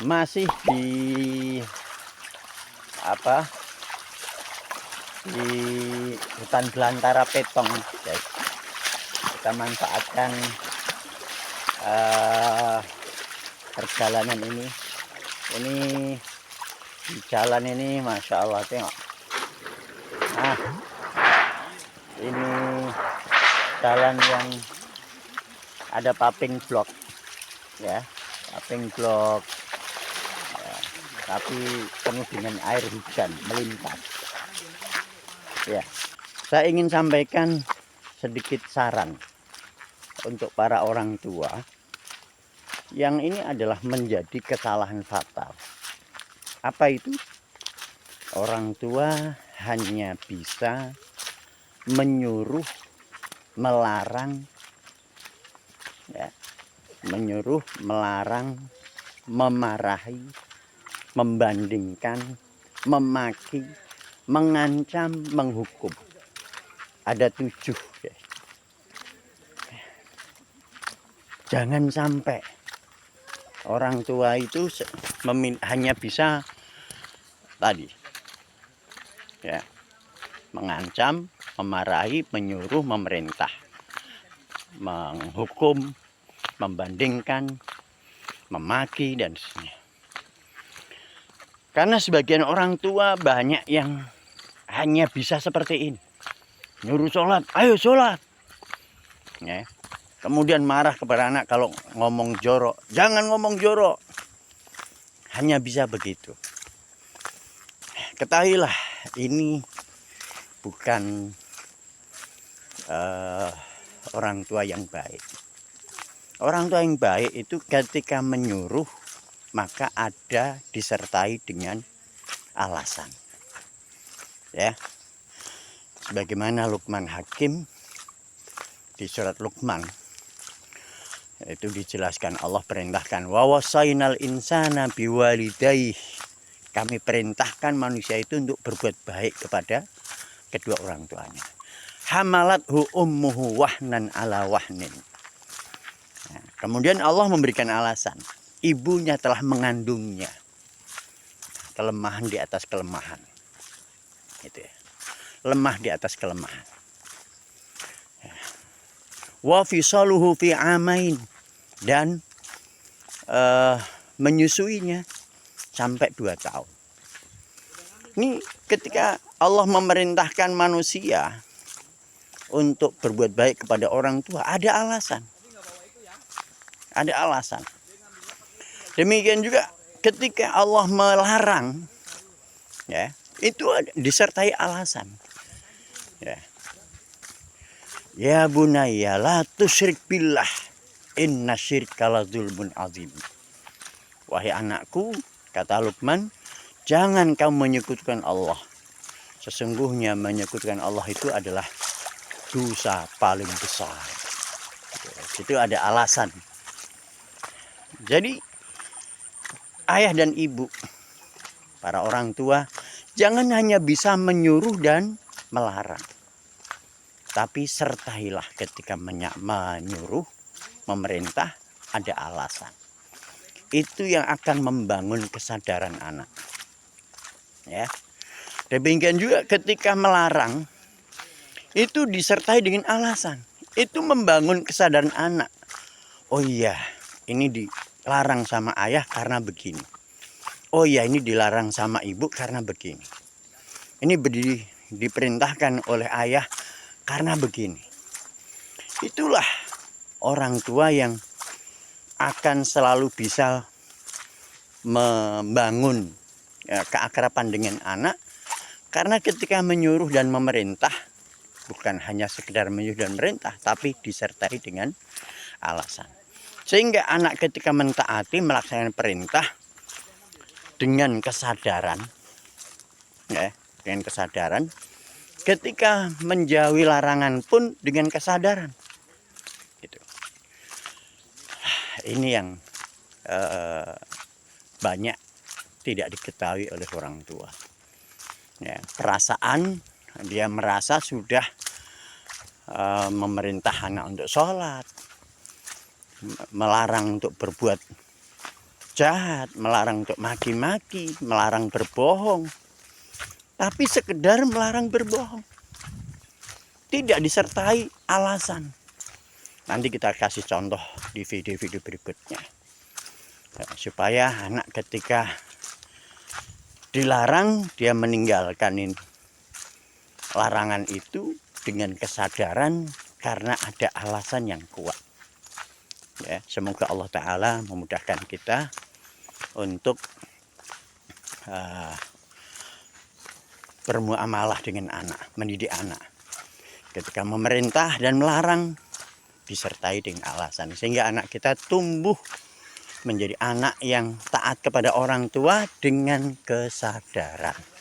masih di apa di hutan belantara Petong, guys. Kita manfaatkan perjalanan ini. Ini di jalan ini, masya Allah, tengok. Nah, ini jalan yang ada paving block, ya, paving block. Tapi penuh dengan air hujan melintas. Ya, saya ingin sampaikan sedikit saran untuk para orang tua yang ini adalah menjadi kesalahan fatal. Apa itu? Orang tua hanya bisa menyuruh, melarang, ya, menyuruh, melarang, memarahi, membandingkan, memaki, mengancam, menghukum. Ada 7. Ya. Jangan sampai orang tua itu hanya bisa tadi, ya, mengancam, memarahi, menyuruh, memerintah, menghukum, membandingkan, memaki, dan sebagainya. Karena sebagian orang tua banyak yang hanya bisa seperti ini. Nyuruh sholat, ayo sholat. Ya. Kemudian marah kepada anak kalau ngomong jorok. Jangan ngomong jorok. Hanya bisa begitu. Ketahuilah, ini bukan orang tua yang baik. Orang tua yang baik itu ketika menyuruh, maka ada disertai dengan alasan. Ya. Sebagaimana Luqman Hakim di surat Luqman itu dijelaskan, Allah perintahkan wa wasainal insana biwalidayhi. Kami perintahkan manusia itu untuk berbuat baik kepada kedua orang tuanya. Hamalathu ummuhu wahnan ala wahnin. Nah, kemudian Allah memberikan alasan. Ibunya telah mengandungnya. Kelemahan di atas kelemahan. Gitu ya. Lemah di atas kelemahan. Wa fisaluhu fi amain. Dan menyusuinya sampai 2 tahun. Ini ketika Allah memerintahkan manusia untuk berbuat baik kepada orang tua, ada alasan. Ada alasan. Demikian juga ketika Allah melarang, ya, itu disertai alasan. Ya. Ya bunayya la tusyrik billah inna syirka la dzulmun azim. Wahai anakku, kata Luqman, jangan kamu menyekutukan Allah. Sesungguhnya menyekutukan Allah itu adalah dosa paling besar. Itu ada alasan. Jadi ayah dan ibu, para orang tua, jangan hanya bisa menyuruh dan melarang. Tapi sertailah ketika menyuruh, memerintah, ada alasan. Itu yang akan membangun kesadaran anak. Ya. Demikian juga ketika melarang, itu disertai dengan alasan. Itu membangun kesadaran anak. Oh iya, ini dilarang sama ayah karena begini. Oh iya, ini dilarang sama ibu karena begini. Ini diperintahkan oleh ayah karena begini. Itulah orang tua yang akan selalu bisa membangun keakraban dengan anak. Karena ketika menyuruh dan memerintah, bukan hanya sekedar menyuruh dan memerintah, tapi disertai dengan alasan. Sehingga anak ketika mentaati, melaksanakan perintah dengan kesadaran, ya, dengan kesadaran. Ketika menjauhi larangan pun dengan kesadaran. Gitu. Ini yang banyak tidak diketahui oleh orang tua. Ya, perasaan dia merasa sudah memerintah anak untuk sholat, melarang untuk berbuat jahat, melarang untuk maki-maki, melarang berbohong. Tapi sekedar melarang berbohong, tidak disertai alasan. Nanti kita kasih contoh di video-video berikutnya. Supaya anak ketika dilarang, dia meninggalkan larangan itu dengan kesadaran karena ada alasan yang kuat. Ya, semoga Allah Ta'ala memudahkan kita untuk bermuamalah dengan anak, mendidik anak. Ketika memerintah dan melarang disertai dengan alasan, sehingga anak kita tumbuh menjadi anak yang taat kepada orang tua dengan kesadaran.